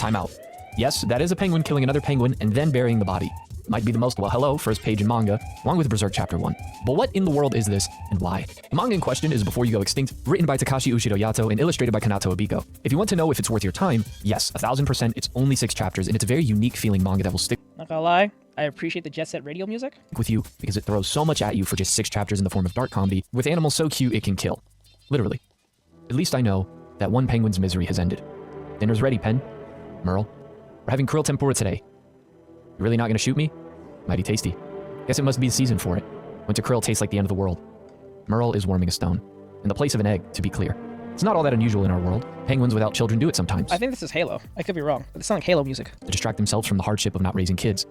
Time out. Yes, that is a penguin killing another penguin and then burying the body. Might be the most well hello first page in manga, along with Berserk Chapter 1. But what in the world is this, and why? The manga in question is Before You Go Extinct, written by Takashi Ushido Yato and illustrated by Kanato Abiko. If you want to know if it's worth your time, yes, 1000%, it's only 6 chapters, and it's a very unique feeling manga that will stick Not gonna lie, I appreciate the Jet Set Radio music. with you because it throws so much at you for just 6 chapters in the form of dark comedy, with animals so cute it can kill. Literally. At least I know that one penguin's misery has ended. Dinner's ready, Pen. Merle. We're having krill tempura today. You really not gonna shoot me? Mighty tasty. Guess it must be the season for it. Winter krill tastes like the end of the world. Merle is warming a stone. In the place of an egg, to be clear. It's not all that unusual in our world. Penguins without children do it sometimes. I think this is Halo. I could be wrong, but it sounds like Halo music. To distract themselves from the hardship of not raising kids.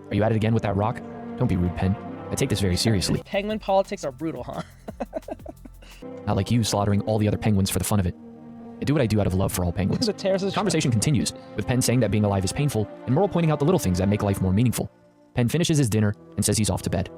Are you at it again with that rock? Don't be rude, Pen. I take this very seriously. Penguin politics are brutal, huh? Not like you slaughtering all the other penguins for the fun of it. I do what I do out of love for all penguins. The terrace is Conversation continues, with Pen saying that being alive is painful, and Merle pointing out the little things that make life more meaningful. Pen finishes his dinner and says he's off to bed.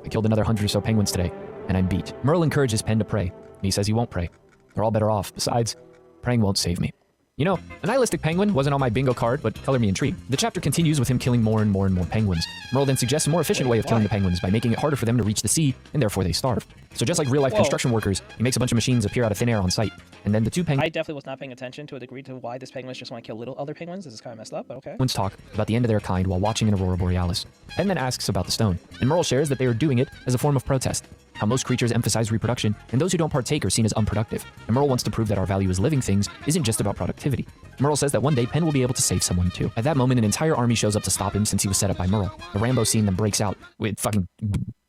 I killed another 100 or so penguins today, and I'm beat. Merle encourages Pen to pray, and he says he won't pray. They're all better off. Besides, praying won't save me. You know, a nihilistic penguin wasn't on my bingo card, but color me intrigued. The chapter continues with him killing more and more and more penguins. Merle then suggests a more efficient way of killing the penguins by making it harder for them to reach the sea, and therefore they starve. So just like real-life construction workers, he makes a bunch of machines appear out of thin air on site. And then the two penguins I definitely was not paying attention to a degree to why this penguins just want to kill little other penguins. This is kind of messed up, but okay. talk about the end of their kind while watching an aurora borealis. Pen then asks about the stone, and Merle shares that they are doing it as a form of protest. How most creatures emphasize reproduction, and those who don't partake are seen as unproductive. And Merle wants to prove that our value as living things isn't just about productivity. Merle says that one day Pen will be able to save someone too. At that moment, an entire army shows up to stop him since he was set up by Merle. The Rambo scene then breaks out with fucking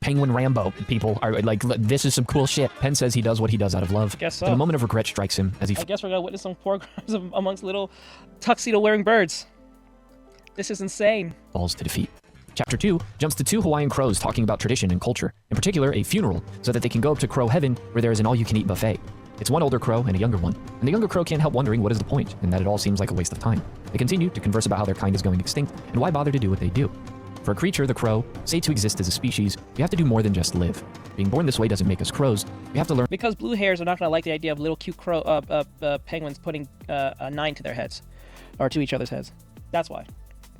Penguin Rambo. People are like, this is some cool shit. Pen says he does what he does out of love. Guess so. But a moment of regret strikes him as he I guess we're gonna witness some poor crimes amongst little tuxedo-wearing birds. This is insane. falls to defeat. Chapter 2 jumps to 2 Hawaiian crows talking about tradition and culture, in particular a funeral, so that they can go up to crow heaven where there is an all-you-can-eat buffet. It's one older crow and a younger one, and the younger crow can't help wondering what is the point, and that it all seems like a waste of time. They continue to converse about how their kind is going extinct, and why bother to do what they do. For a creature, the crow, say to exist as a species, we have to do more than just live. Being born this way doesn't make us crows, we have to learn Because blue hairs are not gonna like the idea of little cute crow penguins putting a 9 to their heads, or to each other's heads. That's why.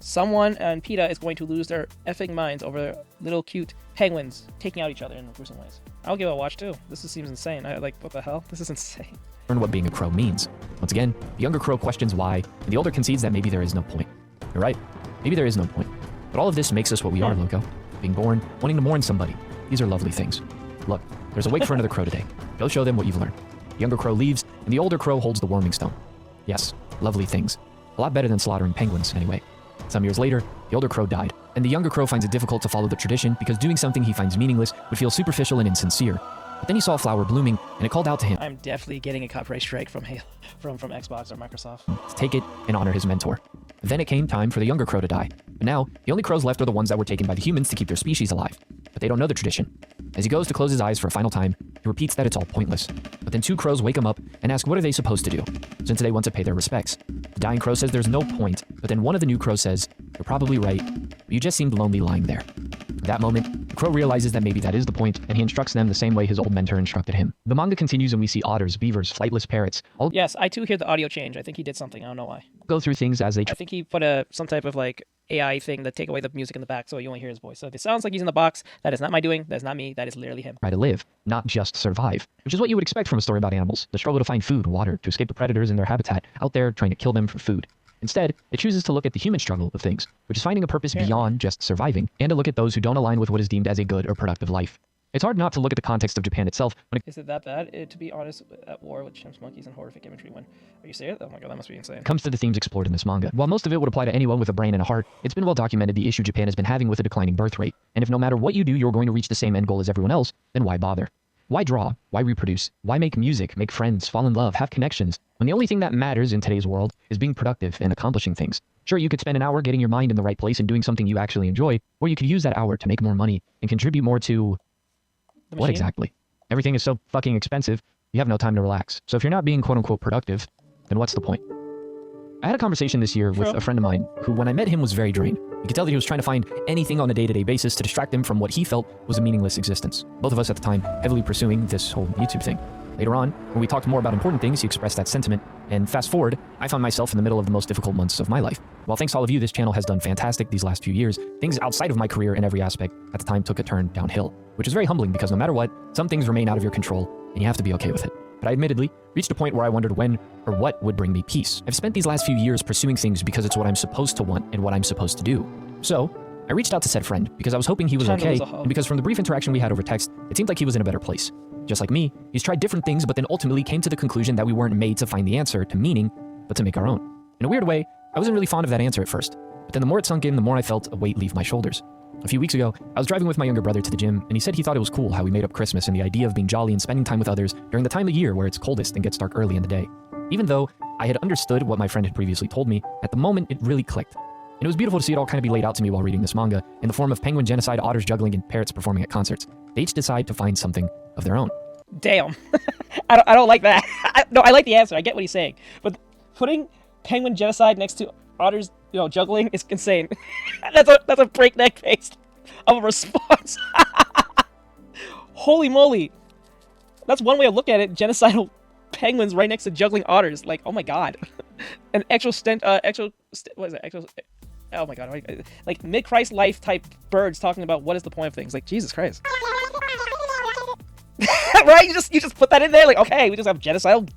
Someone and PETA is going to lose their effing minds over little cute penguins taking out each other in gruesome ways. I'll give it a watch too. This just seems insane. What the hell? This is insane. what being a crow means. Once again, the younger crow questions why, and the older concedes that maybe there is no point. You're right, maybe there is no point. But all of this makes us what we are, Loco. Being born, wanting to mourn somebody. These are lovely things. Look, there's a wake for another crow today. Go show them what you've learned. The younger crow leaves, and the older crow holds the warming stone. Yes, lovely things. A lot better than slaughtering penguins, anyway. Some years later, the older crow died, and the younger crow finds it difficult to follow the tradition because doing something he finds meaningless would feel superficial and insincere. But then he saw a flower blooming, and it called out to him I'm definitely getting a copyright strike from Halo, from Xbox or Microsoft. to take it and honor his mentor. Then it came time for the younger crow to die. But now, the only crows left are the ones that were taken by the humans to keep their species alive. But they don't know the tradition. As he goes to close his eyes for a final time, he repeats that it's all pointless. But then 2 crows wake him up and ask what are they supposed to do, since they want to pay their respects. The dying crow says there's no point, but then one of the new crows says, you're probably right, but you just seemed lonely lying there. At that moment, the crow realizes that maybe that is the point, and he instructs them the same way his old mentor instructed him. The manga continues and we see otters, beavers, flightless parrots, all Yes, I too hear the audio change. I think he did something. I don't know why. go through things as they I think he put some type of like AI thing that take away the music in the back so you only hear his voice. So if it sounds like he's in the box, that is not my doing. That is not me. That is literally him. try to live, not just survive, which is what you would expect from a story about animals. The struggle to find food, water, to escape the predators in their habitat, out there trying to kill them for food. Instead, it chooses to look at the human struggle of things, which is finding a purpose beyond just surviving, and to look at those who don't align with what is deemed as a good or productive life. It's hard not to look at the context of Japan itself when Is it that bad? To be honest, at war with chimps, monkeys, and horrific imagery when... Are you serious? Oh my god, that must be insane. it comes to the themes explored in this manga. While most of it would apply to anyone with a brain and a heart, it's been well documented the issue Japan has been having with a declining birth rate. And if no matter what you do, you're going to reach the same end goal as everyone else, then why bother? Why draw? Why reproduce? Why make music, make friends, fall in love, have connections, when the only thing that matters in today's world is being productive and accomplishing things? Sure, you could spend an hour getting your mind in the right place and doing something you actually enjoy, or you could use that hour to make more money and contribute more to... What exactly? Everything is so fucking expensive, you have no time to relax. So if you're not being quote-unquote productive, then what's the point? I had a conversation this year with a friend of mine who, when I met him, was very drained. You could tell that he was trying to find anything on a day-to-day basis to distract him from what he felt was a meaningless existence. Both of us at the time heavily pursuing this whole YouTube thing. Later on, when we talked more about important things, he expressed that sentiment, and fast forward, I found myself in the middle of the most difficult months of my life. While thanks to all of you, this channel has done fantastic these last few years, things outside of my career in every aspect at the time took a turn downhill, which is very humbling because no matter what, some things remain out of your control, and you have to be okay with it. But I admittedly reached a point where I wondered when or what would bring me peace. I've spent these last few years pursuing things because it's what I'm supposed to want and what I'm supposed to do. So, I reached out to said friend because I was hoping he was okay, and because from the brief interaction we had over text, it seemed like he was in a better place. Just like me, he's tried different things but then ultimately came to the conclusion that we weren't made to find the answer to meaning, but to make our own. In a weird way, I wasn't really fond of that answer at first, but then the more it sunk in, the more I felt a weight leave my shoulders. A few weeks ago, I was driving with my younger brother to the gym, and he said he thought it was cool how we made up Christmas and the idea of being jolly and spending time with others during the time of year where it's coldest and gets dark early in the day. Even though I had understood what my friend had previously told me, at the moment it really clicked. And it was beautiful to see it all kind of be laid out to me while reading this manga, in the form of penguin genocide, otters juggling, and parrots performing at concerts. They each decide to find something of their own. Damn. I don't like that. No, I like the answer. I get what he's saying. But putting penguin genocide next to otters, juggling is insane. That's a breakneck pace of a response. Holy moly. That's one way of looking at it. Genocidal penguins right next to juggling otters. Like, oh my god. An what is it? Oh my god. Like mid-Christ life type birds talking about what is the point of things. Like, Jesus Christ. Right? You just put that in there, like, okay, we just have genocidal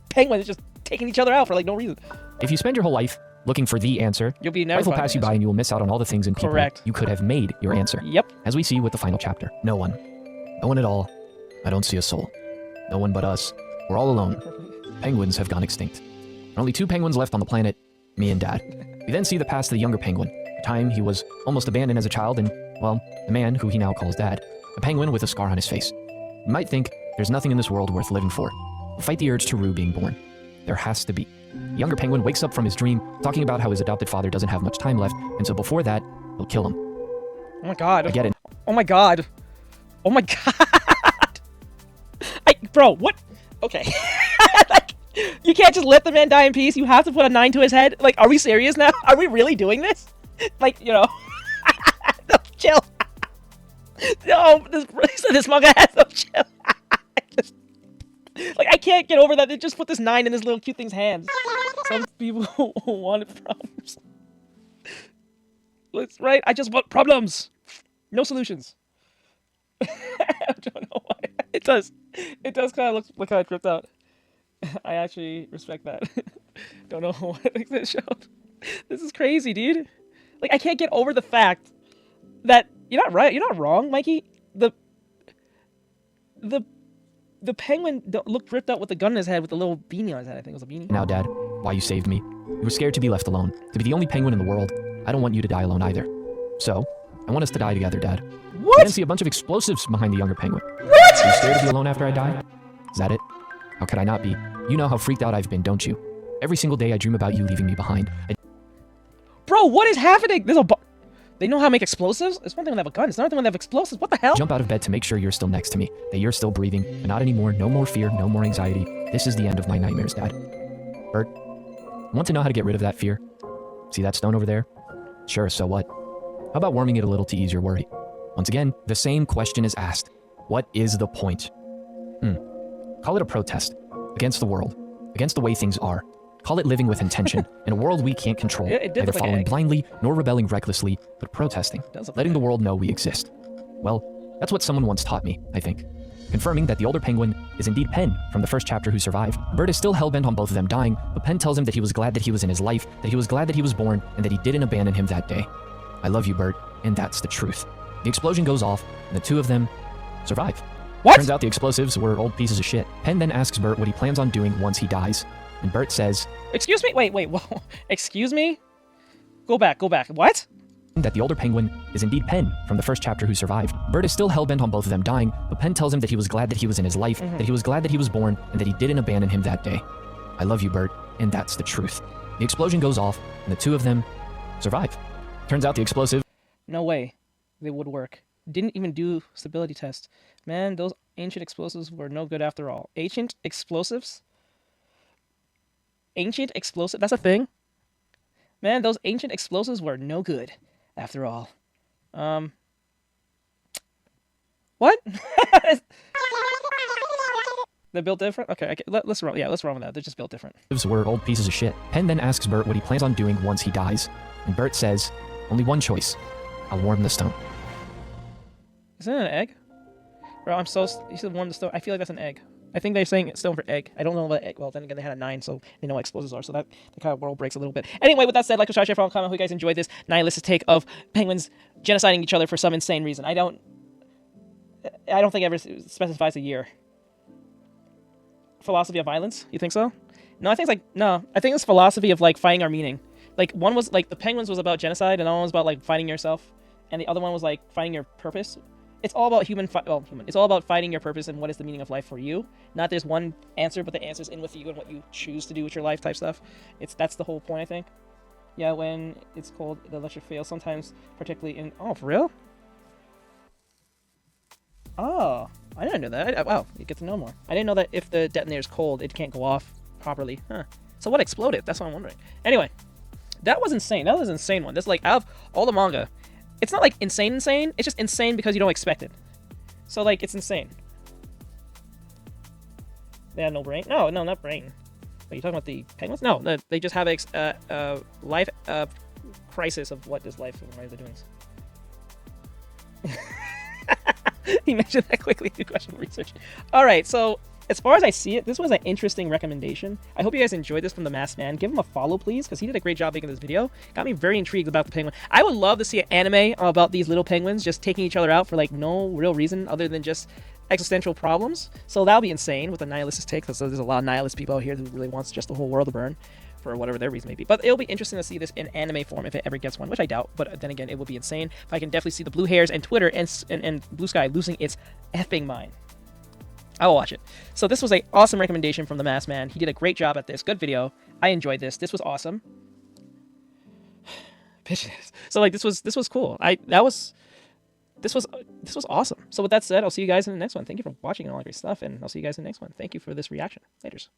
penguins just taking each other out for like no reason. If you spend your whole life looking for the answer, you'll be never life will pass you by and you will miss out on all the things and people you could have made your answer. Yep. As we see with the final chapter. No one. No one at all. I don't see a soul. No one but us. We're all alone. Penguins have gone extinct. There are only 2 penguins left on the planet, me and Dad. We then see the past of the younger penguin, the time he was almost abandoned as a child and, well, the man who he now calls Dad. A penguin with a scar on his face. You might think there's nothing in this world worth living for. Fight the urge to rue being born. There has to be. The younger penguin wakes up from his dream, talking about how his adopted father doesn't have much time left, and so before that, he'll kill him. Oh my god. I get it. Oh my god. Oh my god. Bro, what? Okay. Like, you can't just let the man die in peace. You have to put a 9 to his head. Like, are we serious now? Are we really doing this? Like, no, chill. No, this manga has no chill. Like, I can't get over that they just put this 9 in this little cute thing's hands. Some people wanted problems. That's right, I just want problems. No solutions. I don't know why. It does kind of look kind of tripped out. I actually respect that. Don't know what makes it show. This is crazy, dude. Like, I can't get over the fact that you're not right. You're not wrong, Mikey. The penguin looked ripped out with the gun in his head with the little beanie on his head. I think it was a beanie. Now, Dad, why you saved me. You were scared to be left alone, to be the only penguin in the world. I don't want you to die alone either. So, I want us to die together, Dad. What? I then see a bunch of explosives behind the younger penguin. What? Are you scared to be alone after I die? Is that it? How could I not be? You know how freaked out I've been, don't you? Every single day I dream about you leaving me behind. Bro, what is happening? They know how to make explosives? It's one thing when they have a gun. It's another thing when they have explosives. What the hell? Jump out of bed to make sure you're still next to me, that you're still breathing, and not anymore, no more fear, no more anxiety. This is the end of my nightmares, Dad. Bert, want to know how to get rid of that fear? See that stone over there? Sure, so what? How about warming it a little to ease your worry? Once again, the same question is asked. What is the point? Call it a protest. Against the world. Against the way things are. Call it living with intention, in a world we can't control, neither following blindly nor rebelling recklessly, but protesting, letting the world know we exist. Well, that's what someone once taught me, I think. Confirming that the older penguin is indeed Pen from the first chapter who survived. Bert is still hell-bent on both of them dying, but Pen tells him that he was glad that he was in his life, that he was glad that he was born, and that he didn't abandon him that day. I love you, Bert, and that's the truth. The explosion goes off, and the 2 of them survive. What? Turns out the explosives were old pieces of shit. Pen then asks Bert what he plans on doing once he dies. And Bert says, excuse me? Wait, whoa. Excuse me? Go back. What? That the older penguin is indeed Pen from the first chapter who survived. Bert is still hell-bent on both of them dying, but Pen tells him that he was glad that he was in his life, that he was glad that he was born, and that he didn't abandon him that day. I love you, Bert, and that's the truth. The explosion goes off, and the 2 of them survive. Turns out the explosive... No way they would work. Didn't even do stability tests. Man, those ancient explosives were no good after all. Ancient explosives? Ancient explosive? That's a thing? Man, those ancient explosives were no good after all. What? They're built different? Okay, let's run. Yeah, let's run with that. They're just built different. Were old pieces of shit. Penn then asks Bert what he plans on doing once he dies, and Bert says, only one choice. I'll warm the stone. Isn't it an egg? Bro, you said warm the stone. I feel like that's an egg. I think they're saying stone for egg. I don't know about egg. Well, then again, they had a 9, so they know what explosives are. So that the kind of world breaks a little bit. Anyway, with that said, like, subscribe, share, follow, comment. Hope you guys enjoyed this nihilistic take of penguins genociding each other for some insane reason. I don't think it ever specifies a year. Philosophy of violence? You think so? No, I think it's philosophy of like finding our meaning. Like one was like the penguins was about genocide, and the other one was about like finding yourself, and the other one was like finding your purpose. It's all about It's all about finding your purpose and what is the meaning of life for you. Not there's one answer, but the answer's in with you and what you choose to do with your life type stuff. That's the whole point, I think. Yeah, when it's cold, the electric fails sometimes, particularly in. Oh, for real? Oh, I didn't know that. Wow, you get to know more. I didn't know that if the detonator's cold, it can't go off properly. Huh. So what exploded? That's what I'm wondering. Anyway, that was insane. That was an insane one. This like out of all the manga, it's not like insane. It's just insane because you don't expect it. So like it's insane. They had no brain. No, not brain. Are you talking about the penguins? No, they just have a life crisis of what is life and why they're doing this. He mentioned that quickly. Good question research. All right, so as far as I see it, this was an interesting recommendation. I hope you guys enjoyed this from the Masked Man. Give him a follow, please, because he did a great job making this video. Got me very intrigued about the penguin. I would love to see an anime about these little penguins just taking each other out for like no real reason other than just existential problems. So that'll be insane with a nihilistic take, because there's a lot of nihilist people out here who really wants just the whole world to burn for whatever their reason may be. But it'll be interesting to see this in anime form if it ever gets one, which I doubt. But then again, it would be insane. But I can definitely see the blue hairs and Twitter and Blue Sky losing its effing mind. I will watch it. So this was an awesome recommendation from the Masked Man. He did a great job at this. Good video. I enjoyed this. This was awesome. So like this was cool. This was awesome. So with that said, I'll see you guys in the next one. Thank you for watching and all that great stuff, and I'll see you guys in the next one. Thank you for this reaction. Laters.